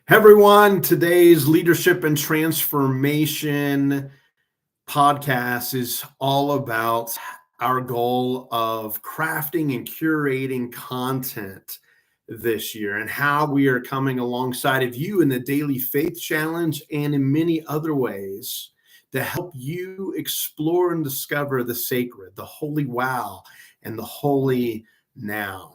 Hey everyone, today's Leadership and Transformation podcast is all about our goal of crafting and curating content this year and how we are coming alongside of you in the Daily Faith Challenge and in many other ways to help you explore and discover the sacred, the holy wow, and the holy now.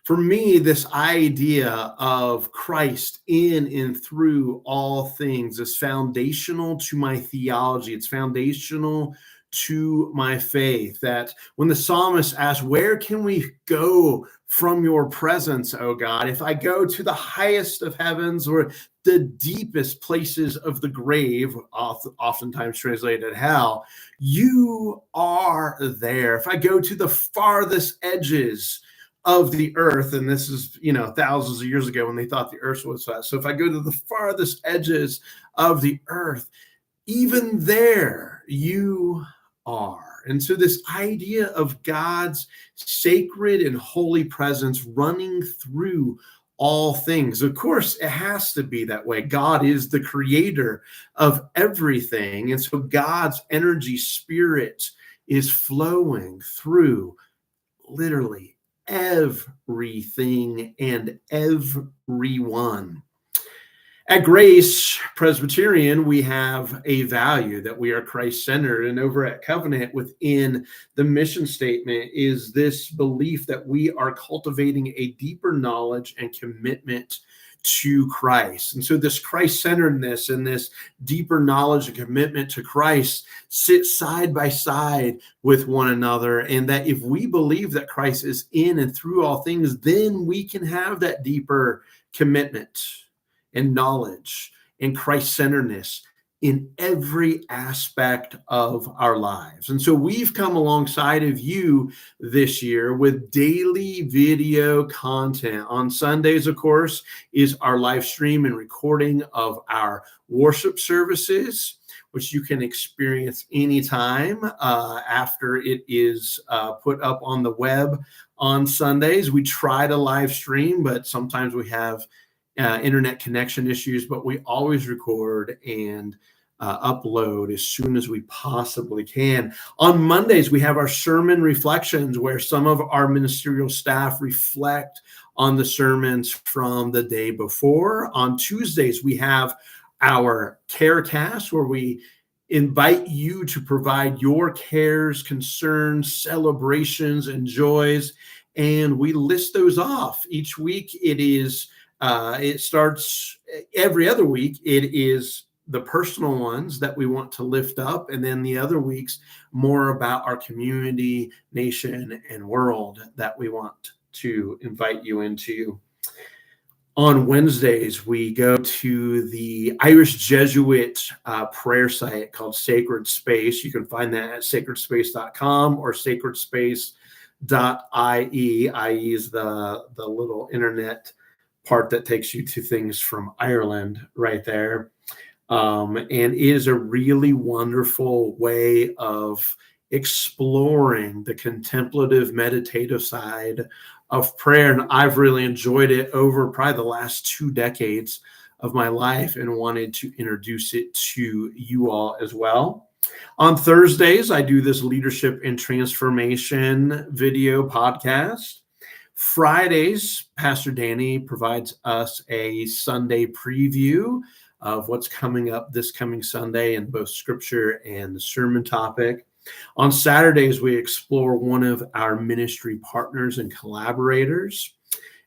For me, this idea of Christ in and through all things is foundational to my theology. It's foundational to my faith. That when the psalmist asks, where can we go from your presence, O God? If I go to the highest of heavens or the deepest places of the grave, oftentimes translated hell, you are there. If I go to the farthest edges of the earth, and this is, thousands of years ago when they thought the earth was flat. So if I go to the farthest edges of the earth, even there you are. And so this idea of God's sacred and holy presence running through all things, of course, it has to be that way. God is the creator of everything. And so God's energy, spirit is flowing through literally everything and everyone. At Grace Presbyterian, we have a value that we are Christ-centered, and over at Covenant, within the mission statement, is this belief that we are cultivating a deeper knowledge and commitment to Christ. And so this Christ-centeredness and this deeper knowledge and commitment to Christ sit side by side with one another. And that if we believe that Christ is in and through all things, then we can have that deeper commitment and knowledge and Christ-centeredness in every aspect of our lives. And so we've come alongside of you this year with daily video content. On Sundays, of course, is our live stream and recording of our worship services, which you can experience anytime after it is put up on the web on Sundays. We try to live stream, but sometimes we have internet connection issues, but we always record and upload as soon as we possibly can. On Mondays, we have our sermon reflections where some of our ministerial staff reflect on the sermons from the day before. On Tuesdays, we have our care cast where we invite you to provide your cares, concerns, celebrations, and joys, and we list those off. Each week it starts every other week. It is the personal ones that we want to lift up. And then the other weeks, more about our community, nation, and world that we want to invite you into. On Wednesdays, we go to the Irish Jesuit prayer site called Sacred Space. You can find that at sacredspace.com or sacredspace.ie. IE is the little internet part that takes you to things from Ireland right there. And it is a really wonderful way of exploring the contemplative, meditative side of prayer. And I've really enjoyed it over probably the last 2 decades of my life and wanted to introduce it to you all as well. On Thursdays, I do this Leadership and Transformation video podcast. Fridays, Pastor Danny provides us a Sunday preview of what's coming up this coming Sunday in both scripture and the sermon topic. On Saturdays, we explore one of our ministry partners and collaborators.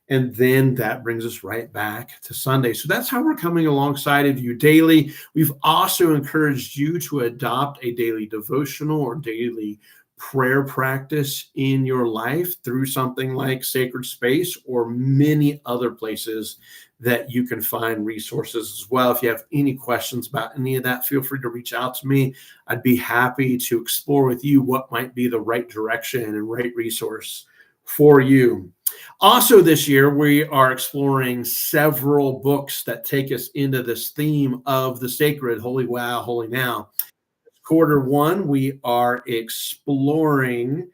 And then that brings us right back to Sunday. So that's how we're coming alongside of you daily. We've also encouraged you to adopt a daily devotional or daily prayer practice in your life through something like Sacred Space or many other places that you can find resources as well. If you have any questions about any of that, feel free to reach out to me. I'd be happy to explore with you what might be the right direction and right resource for you. Also this year, we are exploring several books that take us into this theme of the sacred, holy wow, holy now. Quarter one, we are exploring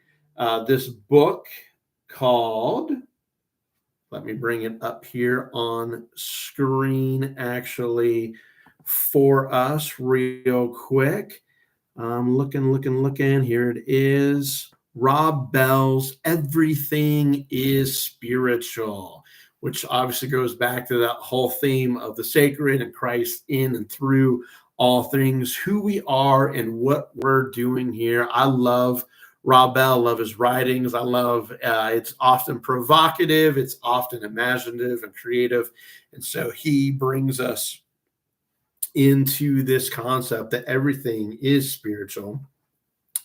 this book called Let me bring it up here on screen actually for us real quick. Looking. Here it is. Rob Bell's Everything is Spiritual, which obviously goes back to that whole theme of the sacred and Christ in and through all things, who we are and what we're doing here. I love Rob Bell, love his writings. I love it's often provocative, it's often imaginative and creative. And so he brings us into this concept that everything is spiritual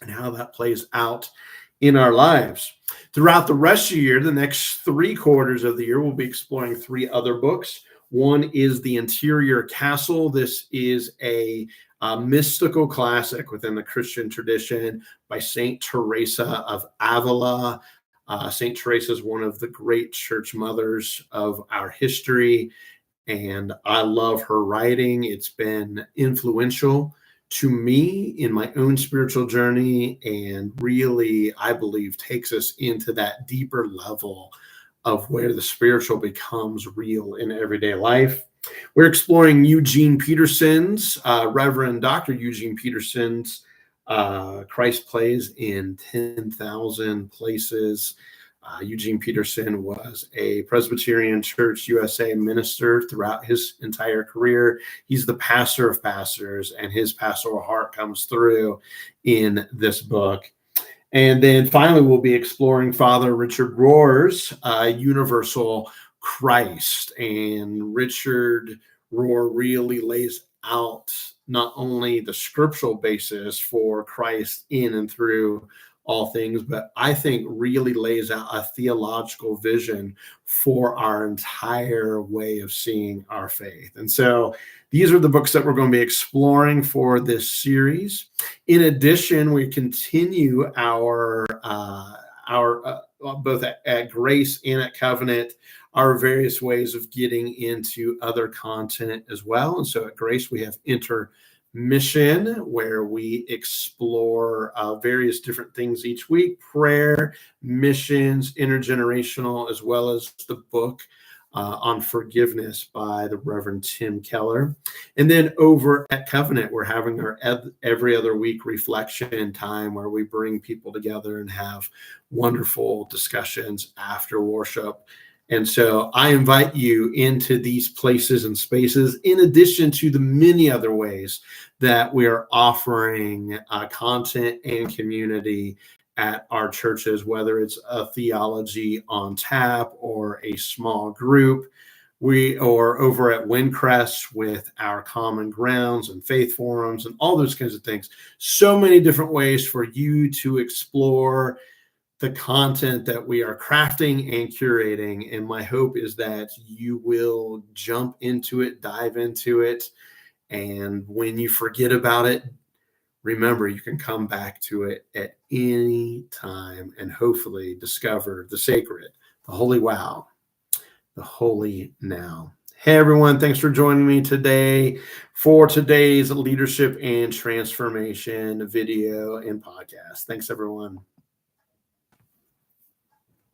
and how that plays out in our lives. Throughout the rest of the year, the next 3 quarters of the year, we'll be exploring 3 other books. One is The Interior Castle. This is a mystical classic within the Christian tradition by Saint Teresa of Avila. Saint Teresa is one of the great church mothers of our history, and I love her writing. It's been influential to me in my own spiritual journey, and really, I believe, takes us into that deeper level of where the spiritual becomes real in everyday life. We're exploring Eugene Peterson's, Reverend Dr. Eugene Peterson's Christ Plays in 10,000 Places. Eugene Peterson was a Presbyterian Church USA minister throughout his entire career. He's the pastor of pastors, and his pastoral heart comes through in this book. And then finally, we'll be exploring Father Richard Rohr's Universal Christ. And Richard Rohr really lays out not only the scriptural basis for Christ in and through all things, but I think really lays out a theological vision for our entire way of seeing our faith. And so these are the books that we're going to be exploring for this series. In addition, we continue our both at Grace and at Covenant, our various ways of getting into other content as well. And so at Grace, we have Intermission, where we explore various different things each week: prayer, missions, intergenerational, as well as the book on forgiveness by the Reverend Tim Keller. And then over at Covenant, we're having our every other week reflection time, where we bring people together and have wonderful discussions after worship. And so I invite you into these places and spaces, in addition to the many other ways that we are offering content and community at our churches, whether it's a theology on tap or a small group. We are over at Windcrest with our Common Grounds and Faith Forums and all those kinds of things. So many different ways for you to explore the content that we are crafting and curating. And my hope is that you will jump into it, dive into it. And when you forget about it, remember, you can come back to it at any time and hopefully discover the sacred, the holy wow, the holy now. Hey, everyone. Thanks for joining me today for today's Leadership and Transformation video and podcast. Thanks, everyone.